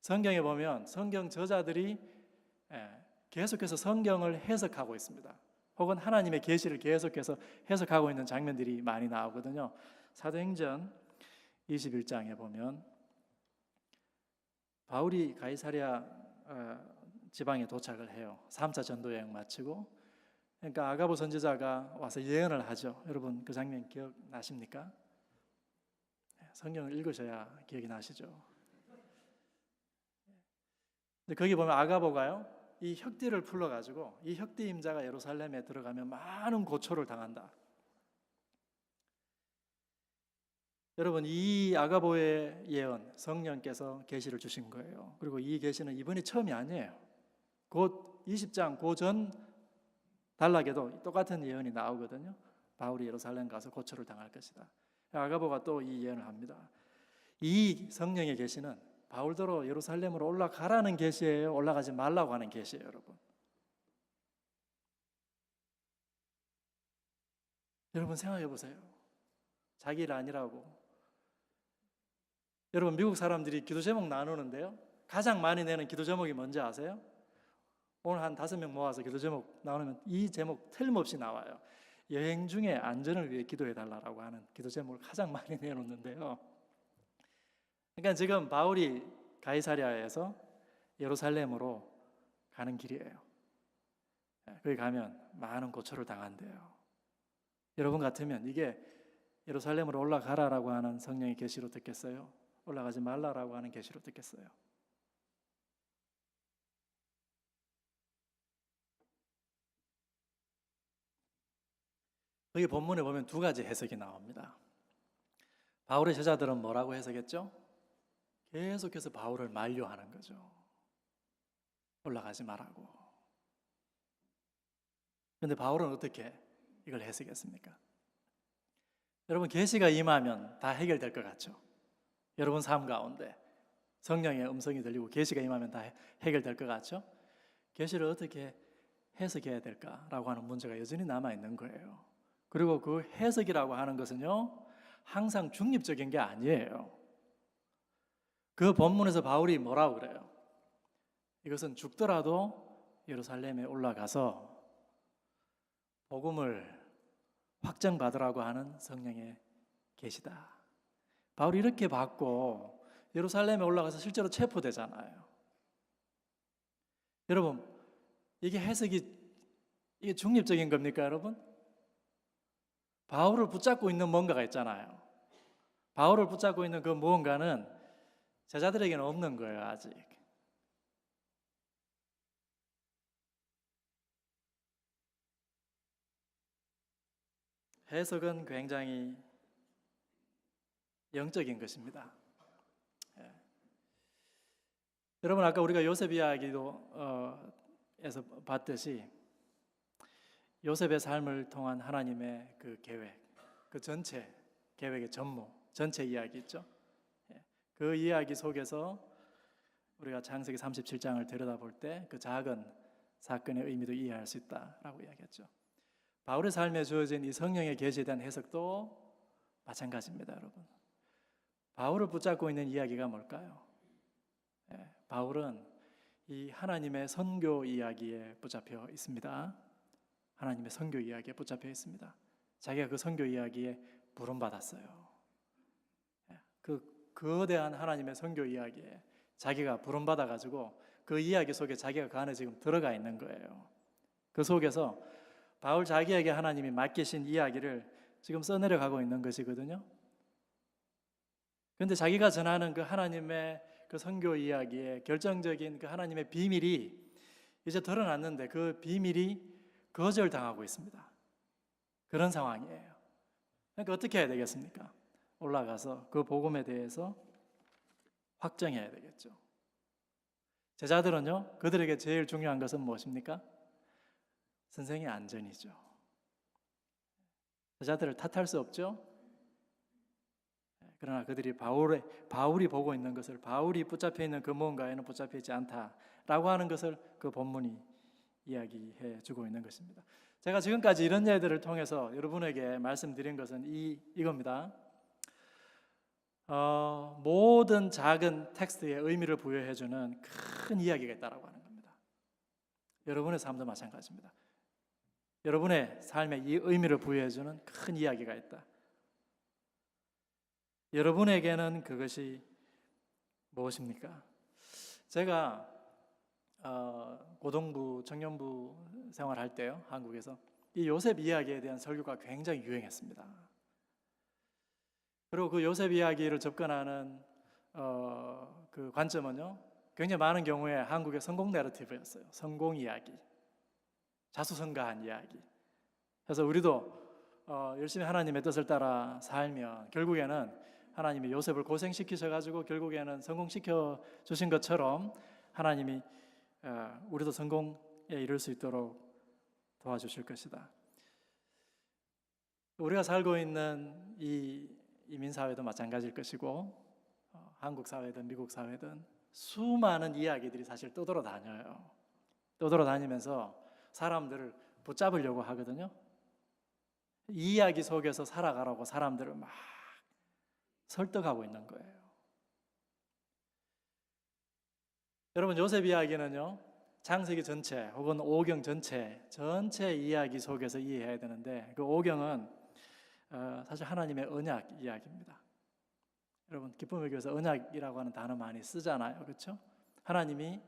성경에 보면 성경 저자들이 계속해서 성경을 해석하고 있습니다. 혹은 하나님의 계시를 계속해서 해석하고 있는 장면들이 많이 나오거든요. 사도행전 21장에 보면 바울이 가이사랴 지방에 도착을 해요. 3차 전도 여행 마치고, 그러니까 아가보 선지자가 와서 예언을 하죠. 여러분 그 장면 기억나십니까? 성경을 읽으셔야 기억이 나시죠. 근데 거기 보면 아가보가요, 이 혁띠를 풀러가지고 이 혁띠 임자가 예루살렘에 들어가면 많은 고초를 당한다. 여러분 이 아가보의 예언, 성령께서 계시를 주신 거예요. 그리고 이 계시는 이번이 처음이 아니에요. 곧 20장 고전 단락에도 똑같은 예언이 나오거든요. 바울이 예루살렘 가서 고초를 당할 것이다. 아가보가 또 이 예언을 합니다. 이 성령의 계시는 바울더러 예루살렘으로 올라가라는 계시예요, 올라가지 말라고 하는 계시예요, 여러분. 여러분 생각해 보세요. 자기 일 아니라고. 여러분 미국 사람들이 기도 제목 나누는데요, 가장 많이 내는 기도 제목이 뭔지 아세요? 오늘 한 5명 모아서 기도 제목 나누면 이 제목 틀림없이 나와요. 여행 중에 안전을 위해 기도해 달라고 하는 기도 제목을 가장 많이 내놓는데요. 그러니까 지금 바울이 가이사랴에서 예루살렘으로 가는 길이에요. 거기 가면 많은 고초를 당한대요. 여러분 같으면 이게 예루살렘으로 올라가라라고 하는 성령의 계시로 듣겠어요? 올라가지 말라라고 하는 계시로 듣겠어요? 여기 본문에 보면 두 가지 해석이 나옵니다. 바울의 제자들은 뭐라고 해석했죠? 계속해서 바울을 만류하는 거죠. 올라가지 말라고. 그런데 바울은 어떻게 이걸 해석했습니까? 여러분, 계시가 임하면 다 해결될 것 같죠? 여러분 삶 가운데 성령의 음성이 들리고 계시가 임하면 다 해결될 것 같죠? 계시를 어떻게 해석해야 될까라고 하는 문제가 여전히 남아있는 거예요. 그리고 그 해석이라고 하는 것은요, 항상 중립적인 게 아니에요. 그 본문에서 바울이 뭐라고 그래요? 이것은 죽더라도 예루살렘에 올라가서 복음을 확정받으라고 하는 성령의 계시다. 바울이 이렇게 받고 예루살렘에 올라가서 실제로 체포되잖아요. 여러분, 이게 해석이 이게 중립적인 겁니까, 여러분? 바울을 붙잡고 있는 뭔가가 있잖아요. 바울을 붙잡고 있는 그 무언가는 제자들에게는 없는 거예요, 아직. 해석은 굉장히 영적인 것입니다. 예. 여러분, 아까 우리가 요셉 이야기도 에서 봤듯이 요셉의 삶을 통한 하나님의 그 계획, 그 전체 계획의 전모, 전체 이야기 있죠. 예. 그 이야기 속에서 우리가 창세기 37장을 들여다볼 때 그 작은 사건의 의미도 이해할 수 있다라고 이야기했죠. 바울의 삶에 주어진 이 성령의 계시에 대한 해석도 마찬가지입니다, 여러분. 바울을 붙잡고 있는 이야기가 뭘까요? 예, 바울은 이 하나님의 선교 이야기에 붙잡혀 있습니다. 하나님의 선교 이야기에 붙잡혀 있습니다. 자기가 그 선교 이야기에 부름받았어요. 예, 그 거대한 하나님의 선교 이야기에 자기가 부름받아가지고 그 이야기 속에 자기가 그 안에 지금 들어가 있는 거예요. 그 속에서 바울 자기에게 하나님이 맡기신 이야기를 지금 써내려가고 있는 것이거든요. 그런데 자기가 전하는 그 하나님의 그 선교 이야기의 결정적인 그 하나님의 비밀이 이제 드러났는데 그 비밀이 거절당하고 있습니다. 그런 상황이에요. 그러니까 어떻게 해야 되겠습니까? 올라가서 그 복음에 대해서 확정해야 되겠죠. 제자들은요, 그들에게 제일 중요한 것은 무엇입니까? 선생의 안전이죠. 제자들을 탓할 수 없죠. 그러나 그들이 바울이 보고 있는 것을, 바울이 붙잡혀 있는 그 무언가에는 붙잡혀 있지 않다라고 하는 것을 그 본문이 이야기해 주고 있는 것입니다. 제가 지금까지 이런 예들을 통해서 여러분에게 말씀드린 것은 이겁니다. 모든 작은 텍스트에 의미를 부여해 주는 큰 이야기가 있다라고 하는 겁니다. 여러분의 삶도 마찬가지입니다. 여러분의 삶에 이 의미를 부여해 주는 큰 이야기가 있다. 여러분에게는 그것이 무엇입니까? 제가 고등부, 청년부 생활할 때요, 한국에서 이 요셉 이야기에 대한 설교가 굉장히 유행했습니다. 그리고 그 요셉 이야기를 접근하는 그 관점은요, 굉장히 많은 경우에 한국의 성공 내러티브였어요. 성공 이야기, 자수성가한 이야기. 그래서 우리도 열심히 하나님의 뜻을 따라 살면 결국에는 하나님이 요셉을 고생시키셔가지고 결국에는 성공시켜 주신 것처럼 하나님이 우리도 성공에 이를 수 있도록 도와주실 것이다. 우리가 살고 있는 이 이민사회도 마찬가지일 것이고 한국 사회든 미국 사회든 수많은 이야기들이 사실 떠돌아다녀요. 떠돌아다니면서 사람들을 붙잡으려고 하거든요. 이 이야기 속에서 살아가라고 사람들을 막 설득하고 있는 거예요. 여러분, 요셉 이야기는요, 창세기 전체 혹은 오경 전체 이야기 속에서 이해해야 되는데 그 오경은 사실 하나님의 언약 이야기입니다. 여러분, 기쁨의 교회에서 언약이라고 하는 단어 많이 쓰잖아요, 그렇죠? 하나님이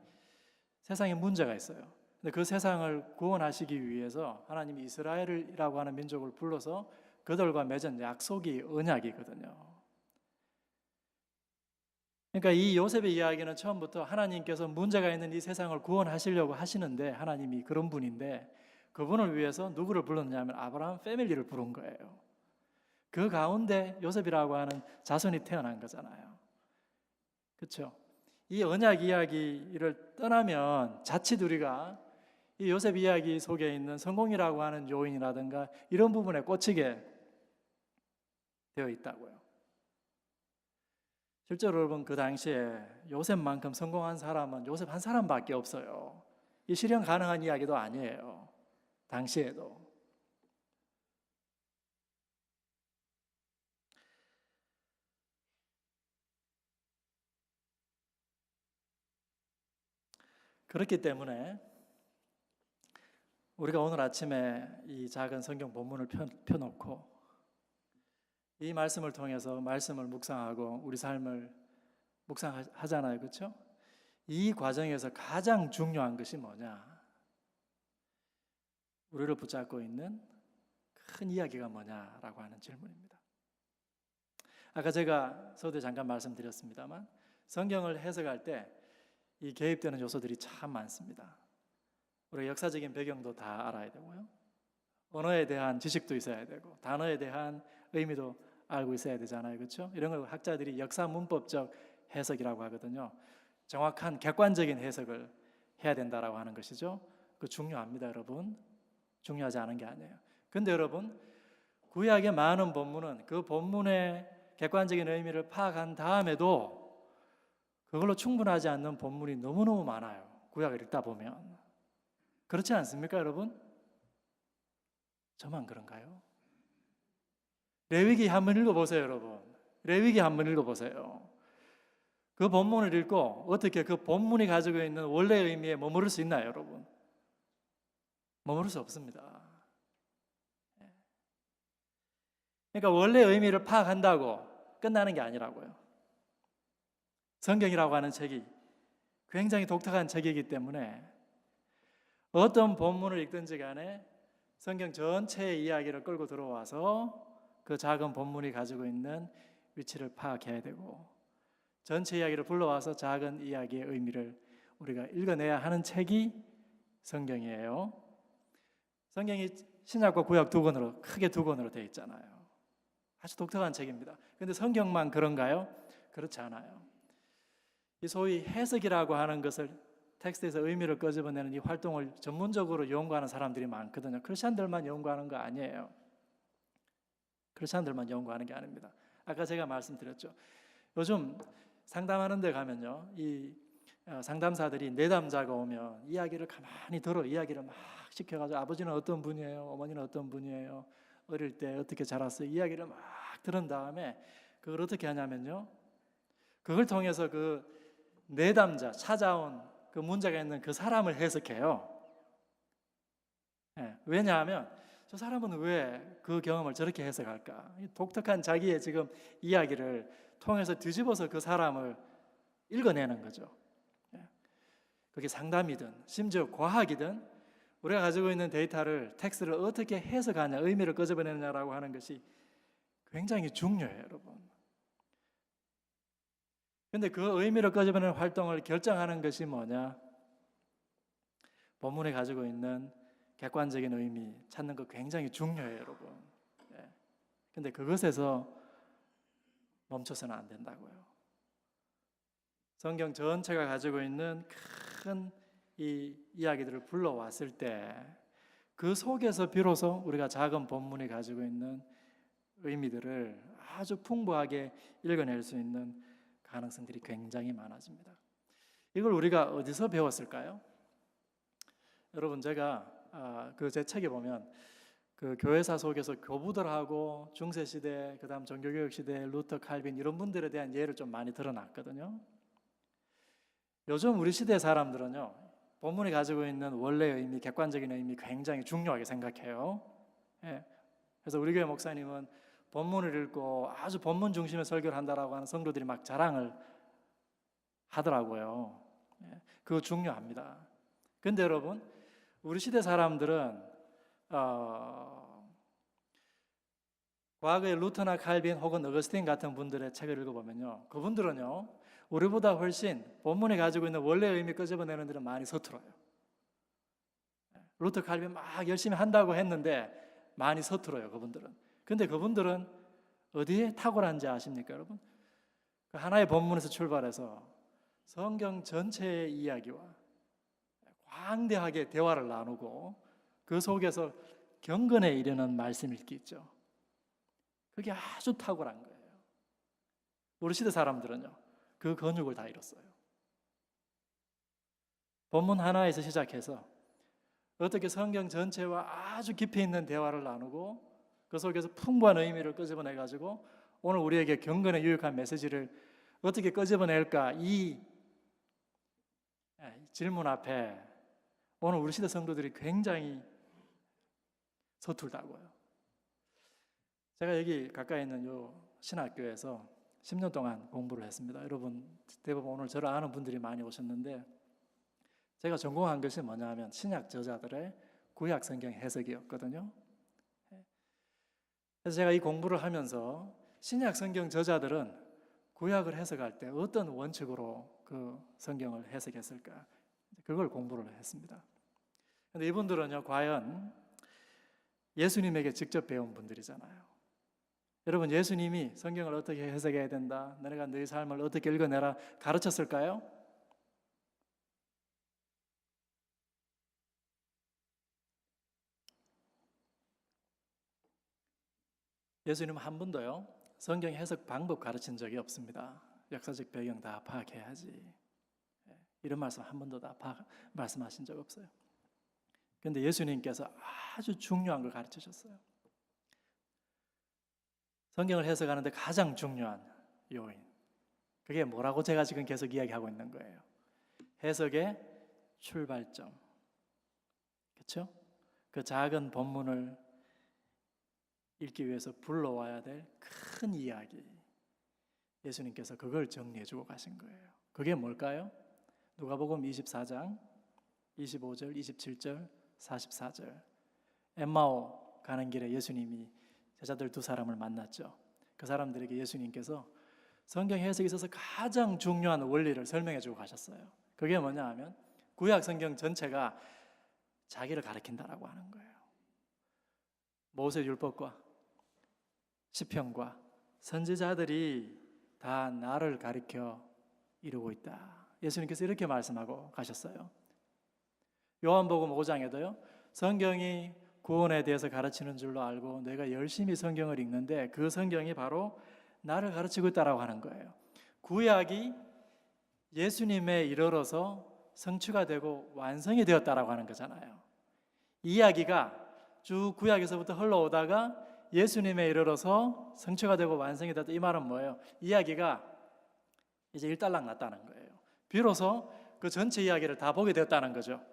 세상에 문제가 있어요. 근데 그 세상을 구원하시기 위해서 하나님이 이스라엘이라고 하는 민족을 불러서 그들과 맺은 약속이 언약이거든요. 그러니까 이 요셉의 이야기는 처음부터 하나님께서 문제가 있는 이 세상을 구원하시려고 하시는데 하나님이 그런 분인데 그분을 위해서 누구를 불렀냐면 아브라함 패밀리를 부른 거예요. 그 가운데 요셉이라고 하는 자손이 태어난 거잖아요. 그렇죠? 이 언약 이야기를 떠나면 자칫 우리가 이 요셉 이야기 속에 있는 성공이라고 하는 요인이라든가 이런 부분에 꽂히게 되어 있다고요. 실제로 여러분 그 당시에 요셉만큼 성공한 사람은 요셉 한 사람밖에 없어요. 이 실현 가능한 이야기도 아니에요. 당시에도. 그렇기 때문에 우리가 오늘 아침에 이 작은 성경 본문을 펴놓고 이 말씀을 통해서 말씀을 묵상하고 우리 삶을 묵상하잖아요. 그렇죠? 이 과정에서 가장 중요한 것이 뭐냐? 우리를 붙잡고 있는 큰 이야기가 뭐냐라고 하는 질문입니다. 아까 제가 서두에 잠깐 말씀드렸습니다만 성경을 해석할 때 이 개입되는 요소들이 참 많습니다. 우리가 역사적인 배경도 다 알아야 되고요. 언어에 대한 지식도 있어야 되고 단어에 대한 의미도 알고 있어야 되잖아요. 그렇죠? 이런 걸 학자들이 역사 문법적 해석이라고 하거든요. 정확한 객관적인 해석을 해야 된다라고 하는 것이죠. 그 중요합니다, 여러분. 중요하지 않은 게 아니에요. 근데 여러분, 구약의 많은 본문은 그 본문의 객관적인 의미를 파악한 다음에도 그걸로 충분하지 않는 본문이 너무너무 많아요. 구약을 읽다 보면. 그렇지 않습니까, 여러분? 저만 그런가요? 레위기 한번 읽어보세요, 여러분. 레위기 한번 읽어보세요. 그 본문을 읽고 어떻게 그 본문이 가지고 있는 원래의 의미에 머무를 수 있나요, 여러분? 머무를 수 없습니다. 그러니까 원래의 의미를 파악한다고 끝나는 게 아니라고요. 성경이라고 하는 책이 굉장히 독특한 책이기 때문에 어떤 본문을 읽든지 간에 성경 전체의 이야기를 끌고 들어와서 그 작은 본문이 가지고 있는 위치를 파악해야 되고 전체 이야기를 불러와서 작은 이야기의 의미를 우리가 읽어내야 하는 책이 성경이에요. 성경이 신약과 구약 두 권으로 크게 두 권으로 되어 있잖아요. 아주 독특한 책입니다. 그런데 성경만 그런가요? 그렇지 않아요. 이 소위 해석이라고 하는 것을 텍스트에서 의미를 끄집어내는 이 활동을 전문적으로 연구하는 사람들이 많거든요. 크리스찬들만 연구하는 거 아니에요. 크리스찬들만 연구하는 게 아닙니다. 아까 제가 말씀드렸죠. 요즘 상담하는 데 가면요. 이 상담사들이 내담자가 오면 이야기를 가만히 들어 이야기를 막 시켜가지고 아버지는 어떤 분이에요? 어머니는 어떤 분이에요? 어릴 때 어떻게 자랐어요? 이야기를 막 들은 다음에 그걸 어떻게 하냐면요. 그걸 통해서 그 내담자, 찾아온 그 문제가 있는 그 사람을 해석해요. 왜냐하면 저 사람은 왜 그 경험을 저렇게 해석할까? 독특한 자기의 지금 이야기를 통해서 뒤집어서 그 사람을 읽어내는 거죠. 그게 상담이든 심지어 과학이든 우리가 가지고 있는 데이터를 텍스트를 어떻게 해석하냐, 의미를 끄집어내느냐라고 하는 것이 굉장히 중요해요, 여러분. 근데 그 의미를 끄집어내는 활동을 결정하는 것이 뭐냐? 본문이 가지고 있는 객관적인 의미 찾는 거 굉장히 중요해요, 여러분. 근데 그것에서 멈춰서는 안 된다고요. 성경 전체가 가지고 있는 큰 이 이야기들을 불러왔을 때 그 속에서 비로소 우리가 작은 본문이 가지고 있는 의미들을 아주 풍부하게 읽어낼 수 있는 가능성들이 굉장히 많아집니다. 이걸 우리가 어디서 배웠을까요? 여러분 제가 그 제 책에 보면 그 교회사 속에서 교부들하고 중세시대 그다음 종교개혁시대 루터 칼빈 이런 분들에 대한 예를 좀 많이 드러났거든요. 요즘 우리 시대 사람들은요 본문이 가지고 있는 원래의 의미, 객관적인 의미 굉장히 중요하게 생각해요. 그래서 우리 교회 목사님은 본문을 읽고 아주 본문 중심의 설교를 한다라고 하는 성도들이 막 자랑을 하더라고요. 그거 중요합니다. 근데 여러분, 우리 시대 사람들은 과거에 루터나 칼빈 혹은 어거스틴 같은 분들의 책을 읽어보면요, 그분들은요, 우리보다 훨씬 본문이 가지고 있는 원래의 의미 끄집어내는 데는 많이 서툴어요. 루터 칼빈 막 열심히 한다고 했는데 많이 서툴어요, 그분들은. 근데 그분들은 어디에 탁월한지 아십니까, 여러분? 그 하나의 본문에서 출발해서 성경 전체의 이야기와 방대하게 대화를 나누고 그 속에서 경건에 이르는 말씀 읽기 있죠. 그게 아주 탁월한 거예요. 우리 시대 사람들은요, 그 근육을 다 잃었어요. 본문 하나에서 시작해서 어떻게 성경 전체와 아주 깊이 있는 대화를 나누고 그 속에서 풍부한 의미를 끄집어내가지고 오늘 우리에게 경건에 유익한 메시지를 어떻게 끄집어낼까, 이 질문 앞에 오늘 우리 시대 성도들이 굉장히 서툴다고요. 제가 여기 가까이 있는 요 신학교에서 10년 동안 공부를 했습니다. 여러분 대부분 오늘 저를 아는 분들이 많이 오셨는데, 제가 전공한 것이 뭐냐면 신약 저자들의 구약 성경 해석이었거든요. 그래서 제가 이 공부를 하면서 신약 성경 저자들은 구약을 해석할 때 어떤 원칙으로 그 성경을 해석했을까, 그걸 공부를 했습니다. 그런데 이분들은요, 과연 예수님에게 직접 배운 분들이잖아요. 여러분, 예수님이 성경을 어떻게 해석해야 된다, 너네가 너희 삶을 어떻게 읽어내라 가르쳤을까요? 예수님은 한 번도요, 성경 해석 방법 가르친 적이 없습니다. 역사적 배경 다 파악해야지, 이런 말씀 한 번도 다 말씀하신 적 없어요. 그런데 예수님께서 아주 중요한 걸 가르치셨어요. 성경을 해석하는데 가장 중요한 요인, 그게 뭐라고 제가 지금 계속 이야기하고 있는 거예요. 해석의 출발점, 그렇죠? 그 작은 본문을 읽기 위해서 불러와야 될 큰 이야기, 예수님께서 그걸 정리해 주고 가신 거예요. 그게 뭘까요? 누가복음 24장 25절, 27절, 44절. 엠마오 가는 길에 예수님이 제자들 두 사람을 만났죠. 그 사람들에게 예수님께서 성경 해석에 있어서 가장 중요한 원리를 설명해 주고 가셨어요. 그게 뭐냐 하면 구약 성경 전체가 자기를 가리킨다라고 하는 거예요. 모세 율법과 시편과 선지자들이 다 나를 가리켜 이루고 있다. 예수님께서 이렇게 말씀하고 가셨어요. 요한복음 5장에도요, 성경이 구원에 대해서 가르치는 줄로 알고 내가 열심히 성경을 읽는데 그 성경이 바로 나를 가르치고 있다라고 하는 거예요. 구약이 예수님에 이르러서 성취가 되고 완성이 되었다라고 하는 거잖아요. 이야기가 쭉 구약에서부터 흘러오다가 예수님에 이르러서 성취가 되고 완성이 됐다, 이 말은 뭐예요? 이야기가 이제 일단락 났다는 거예요. 비로소 그 전체 이야기를 다 보게 되었다는 거죠.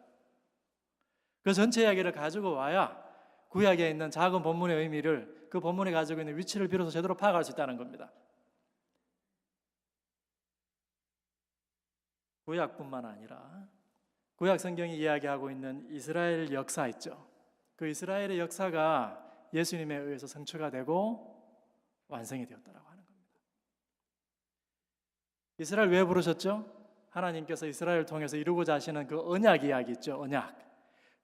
그 전체 이야기를 가지고 와야 구약에 있는 작은 본문의 의미를, 그 본문이 가지고 있는 위치를 비로소 제대로 파악할 수 있다는 겁니다. 구약뿐만 아니라 구약 성경이 이야기하고 있는 이스라엘 역사 있죠. 그 이스라엘의 역사가 예수님에 의해서 성취가 되고 완성이 되었다라고 하는 겁니다. 이스라엘 왜 부르셨죠? 하나님께서 이스라엘을 통해서 이루고자 하시는 그 언약 이야기 있죠. 언약.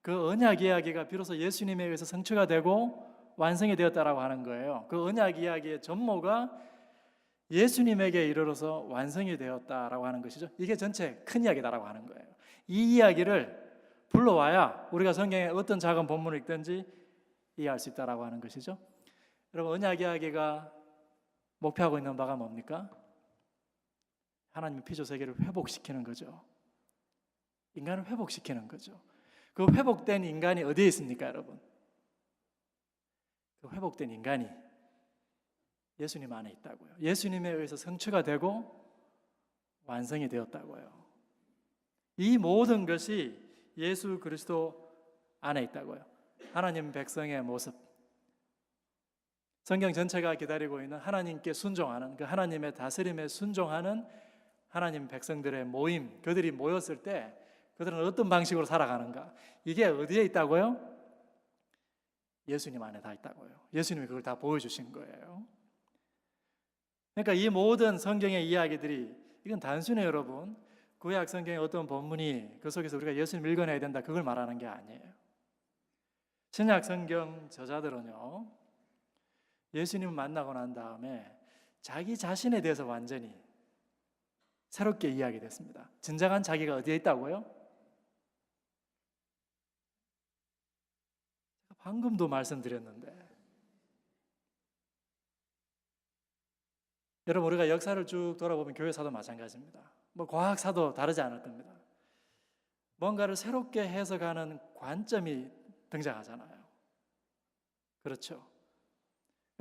그 언약 이야기가 비로소 예수님에 의해서 성취가 되고 완성이 되었다라고 하는 거예요. 그 언약 이야기의 전모가 예수님에게 이르러서 완성이 되었다라고 하는 것이죠. 이게 전체 큰 이야기다라고 하는 거예요. 이 이야기를 불러와야 우리가 성경의 어떤 작은 본문을 읽든지 이해할 수 있다라고 하는 것이죠. 여러분, 언약 이야기가 목표하고 있는 바가 뭡니까? 하나님의 피조 세계를 회복시키는 거죠. 인간을 회복시키는 거죠. 그 회복된 인간이 어디에 있습니까, 여러분? 그 회복된 인간이 예수님 안에 있다고요. 예수님에 의해서 성취가 되고 완성이 되었다고요. 이 모든 것이 예수 그리스도 안에 있다고요. 하나님 백성의 모습, 성경 전체가 기다리고 있는 하나님께 순종하는, 그 하나님의 다스림에 순종하는 하나님 백성들의 모임, 그들이 모였을 때 그들은 어떤 방식으로 살아가는가, 이게 어디에 있다고요? 예수님 안에 다 있다고요. 예수님이 그걸 다 보여주신 거예요. 그러니까 이 모든 성경의 이야기들이, 이건 단순히 여러분 구약 성경의 어떤 본문이 그 속에서 우리가 예수님 읽어내야 된다, 그걸 말하는 게 아니에요. 신약 성경 저자들은요, 예수님을 만나고 난 다음에 자기 자신에 대해서 완전히 새롭게 이야기됐습니다. 진정한 자기가 어디에 있다고요? 방금도 말씀드렸는데. 여러분, 우리가 역사를 쭉 돌아보면 교회사도 마찬가지입니다. 뭐 과학사도 다르지 않을 겁니다. 뭔가를 새롭게 해석하는 관점이 등장하잖아요. 그렇죠?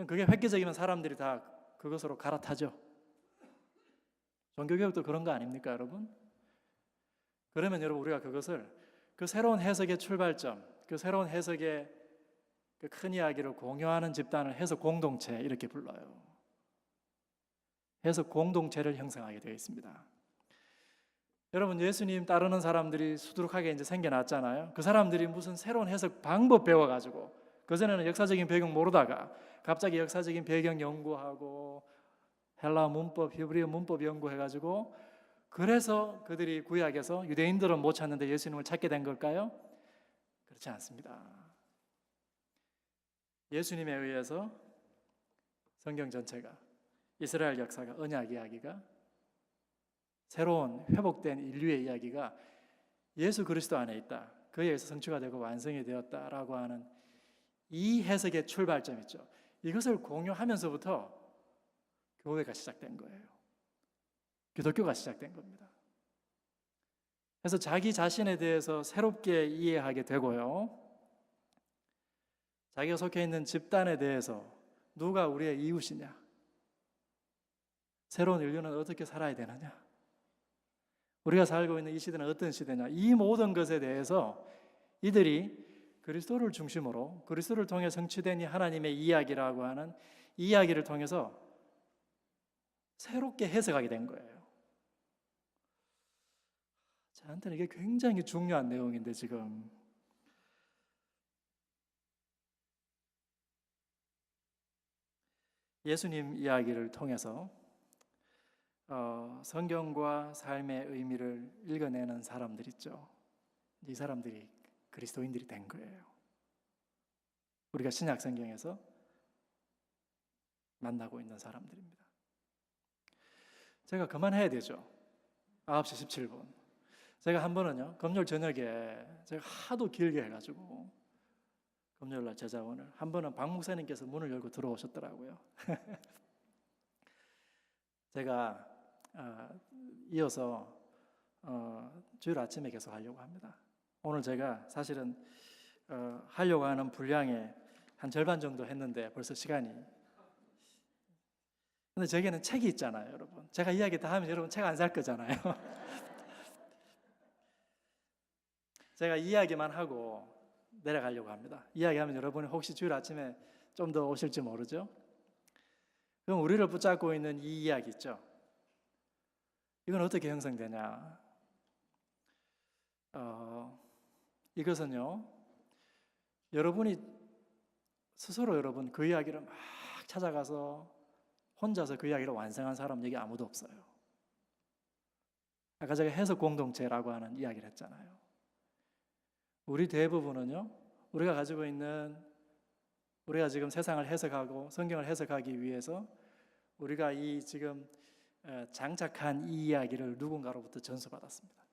그게 획기적이면 사람들이 다 그것으로 갈아타죠. 종교개혁도 그런 거 아닙니까, 여러분? 그러면 여러분, 우리가 그것을 그 새로운 해석의 출발점, 그 새로운 해석의 그 큰 이야기를 공유하는 집단을 해석 공동체 이렇게 불러요. 해석 공동체를 형성하게 되어 있습니다. 여러분, 예수님 따르는 사람들이 수두룩하게 이제 생겨났잖아요. 그 사람들이 무슨 새로운 해석 방법 배워가지고, 그전에는 역사적인 배경 모르다가 갑자기 역사적인 배경 연구하고 헬라 문법, 히브리어 문법 연구해가지고, 그래서 그들이 구약에서 유대인들은 못 찾는데 예수님을 찾게 된 걸까요? 그렇지 않습니다. 예수님에 의해서 성경 전체가, 이스라엘 역사가, 언약 이야기가, 새로운 회복된 인류의 이야기가 예수 그리스도 안에 있다. 그에 의해서 성취가 되고 완성이 되었다라고 하는 이 해석의 출발점 있죠. 이것을 공유하면서부터 교회가 시작된 거예요. 기독교가 시작된 겁니다. 그래서 자기 자신에 대해서 새롭게 이해하게 되고요. 자기가 속해 있는 집단에 대해서 누가 우리의 이웃이냐, 새로운 인류는 어떻게 살아야 되느냐, 우리가 살고 있는 이 시대는 어떤 시대냐, 이 모든 것에 대해서 이들이 그리스도를 중심으로 그리스도를 통해 성취된 이 하나님의 이야기라고 하는 이야기를 통해서 새롭게 해석하게 된 거예요. 저한테는 이게 굉장히 중요한 내용인데, 지금 예수님 이야기를 통해서 성경과 삶의 의미를 읽어내는 사람들 있죠. 이 사람들이 그리스도인들이 된 거예요. 우리가 신약 성경에서 만나고 있는 사람들입니다. 제가 그만해야 되죠. 9시 17분. 제가 한 번은요, 금요일 저녁에 제가 하도 길게 해가지고 금요일날 제자원을, 한 번은 박 목사님께서 문을 열고 들어오셨더라고요. 제가 이어서 주일 아침에 계속 하려고 합니다. 오늘 제가 사실은 하려고 하는 분량의 한 절반 정도 했는데 벌써 시간이. 근데 저에게는 책이 있잖아요, 여러분. 제가 이야기 다 하면 여러분 책 안 살 거잖아요. 제가 이야기만 하고 내려가려고 합니다. 이야기하면 여러분이 혹시 주일 아침에 좀 더 오실지 모르죠. 그럼 우리를 붙잡고 있는 이 이야기 있죠. 이건 어떻게 형성되냐? 이것은요, 여러분이 스스로 여러분 그 이야기를 막 찾아가서 혼자서 그 이야기를 완성한 사람 여기 아무도 없어요. 아까 제가 해석 공동체라고 하는 이야기를 했잖아요. 우리 대부분은요, 우리가 가지고 있는, 우리가 지금 세상을 해석하고 성경을 해석하기 위해서 우리가 이 지금 장착한 이 이야기를 누군가로부터 전수받았습니다.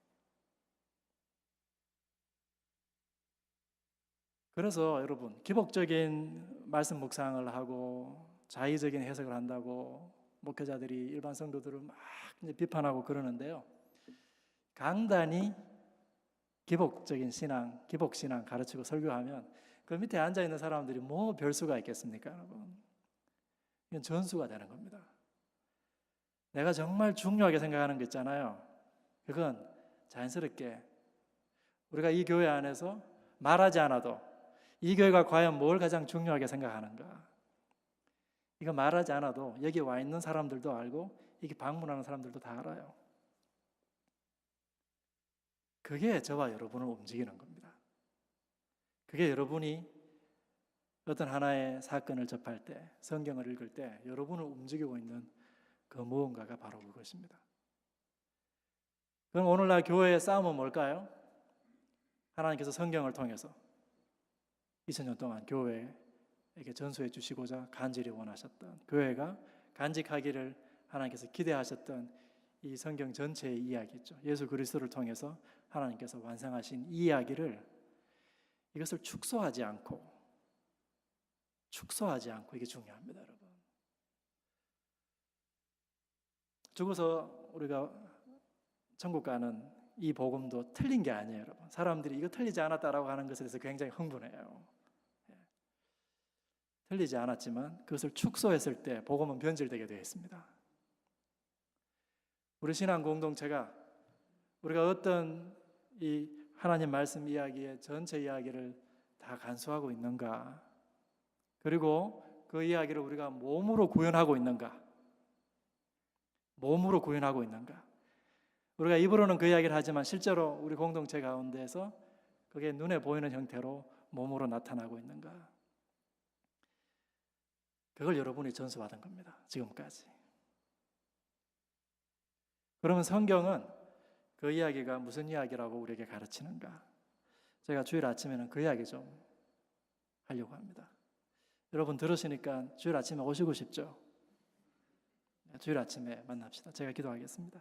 그래서 여러분, 기복적인 말씀 묵상을 하고 자의적인 해석을 한다고 목회자들이 일반 성도들을 막 이제 비판하고 그러는데요. 강단이 기복적인 신앙, 기복신앙 가르치고 설교하면 그 밑에 앉아있는 사람들이 뭐 별수가 있겠습니까, 여러분? 이건 전수가 되는 겁니다. 내가 정말 중요하게 생각하는 거 있잖아요. 그건 자연스럽게 우리가 이 교회 안에서 말하지 않아도 이 교회가 과연 뭘 가장 중요하게 생각하는가, 이거 말하지 않아도 여기 와 있는 사람들도 알고 여기 방문하는 사람들도 다 알아요. 그게 저와 여러분을 움직이는 겁니다. 그게 여러분이 어떤 하나의 사건을 접할 때, 성경을 읽을 때 여러분을 움직이고 있는 그 무언가가 바로 그것입니다. 그럼 오늘날 교회의 싸움은 뭘까요? 하나님께서 성경을 통해서 2000년 동안 교회에게 전수해 주시고자 간절히 원하셨던, 교회가 간직하기를 하나님께서 기대하셨던 이 성경 전체의 이야기 있죠. 예수 그리스도를 통해서 하나님께서 완성하신 이 이야기를, 이것을 축소하지 않고 축소하지 않고, 이게 중요합니다, 여러분. 죽어서 우리가 천국 가는 이 복음도 틀린 게 아니에요, 여러분. 사람들이 이거 틀리지 않았다라고 하는 것에 대해서 굉장히 흥분해요. 틀리지 않았지만 그것을 축소했을 때 복음은 변질되게 되어 있습니다. 우리 신앙 공동체가 우리가 어떤 이 하나님 말씀 이야기의 전체 이야기를 다 간수하고 있는가, 그리고 그 이야기를 우리가 몸으로 구현하고 있는가, 몸으로 구현하고 있는가. 우리가 입으로는 그 이야기를 하지만 실제로 우리 공동체 가운데서 그게 눈에 보이는 형태로 몸으로 나타나고 있는가. 그걸 여러분이 전수받은 겁니다, 지금까지. 그러면 성경은 그 이야기가 무슨 이야기라고 우리에게 가르치는가? 제가 주일 아침에는 그 이야기 좀 하려고 합니다. 여러분 들으시니까 주일 아침에 오시고 싶죠? 주일 아침에 만납시다. 제가 기도하겠습니다.